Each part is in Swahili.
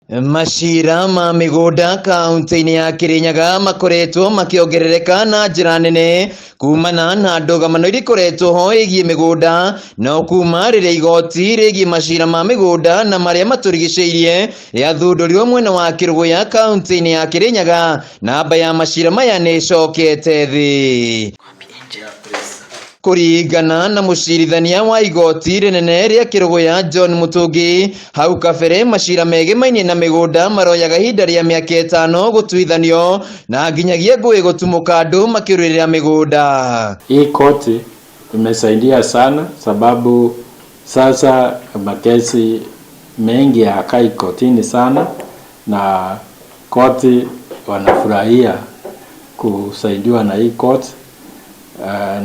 Maciira ma migunda kaunti-ini ya Kirinyaga makoretwo makiongerereka na njira nene kumana na ndugamano irikoretwo ho igie migunda no kuma riria igoti rigie maciira ma migunda na maria maturigiceirie yathundurirwo mwena wa Kerugoya kaunti-ini ya Kirinyaga. Namba ya maciira maya ni cokete thi. Kuringana na mucirithania wa igoti rinene ria Kerugoya John Mutungi, hau kabere maciira megemaine na migunda maroya kahinda ria miaka 5 gutuithanio na nginyagia ngui gutumuka andu makiuririra migunda. Hii koti imesaidia sana sababu sasa makesi mengi yakaa kotini sana na koti wanafurahia kusaidiwa na hii koti.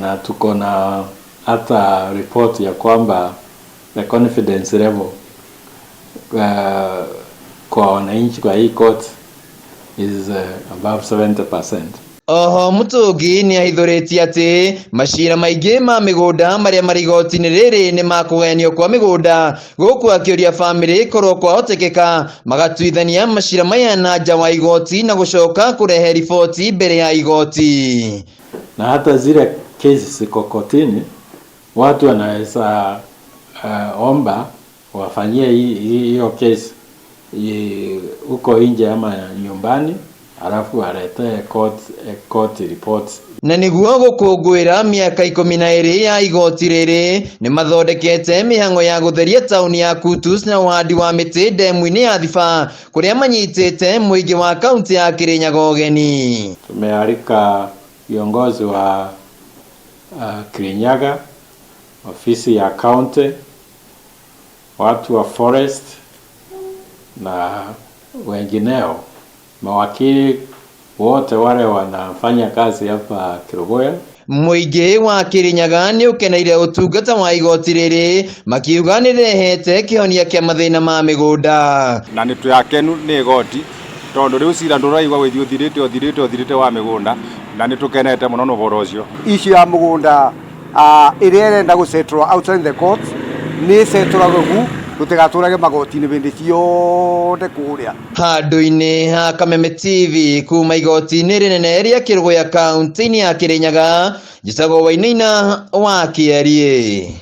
Na tuko na hata report ya kwamba the confidence level kwa wananchi kwa hii court is above 70%. Oho Mutungi ni ahithuritie ati maciira maingi ma migunda maria mari igoti-ini riri ni makugenio kwa migunda, guku akiuria family korwo kwahotekeka magatuithania maciira maya na nja wa igoti na gucoka kurehe riboti mbere ya igoti. Na hata zile kesi ziko kotini watu wanaweza omba wafanyie hiyo kesi huko nje ama nyumbani, alafu waletee court reports. Na niguo gukungwira miaka 12 ya igoti riri ni mathondekete mihango ya gutheria tauni ya Kutus na uhandi wa miti ndemu-ini ya Thiba kuria manyitite muingi wa kaunti ya Kirinyaga ugeni. Tumealika viongozi wa Kirinyaga, ofisi ya kaunti, watu wa forest na wengineo, mawakili wote wale wanafanya kazi hapa Kerugoya. Muingi wa Kirinyaga ni ukeneire utungata wa igoti riri makiuga ni rehete kihonia kia mathina ma migunda na ni tuyakenu ni igoti tondu riu cira nduraigwa withi uthirite wa migunda na ni tukenete muno no boro ucio. Issue ya mugunda iria irenda gusetwa outside the court ni setwa guku tutigaturage magoti-ini bindi ciothe kuria handu-ini ha Kameme TV kuma igoti-ini rinene ria Kerugoya kaunti-ini ya Kirinyaga. Njitagwo Wainaina wa Kiarie.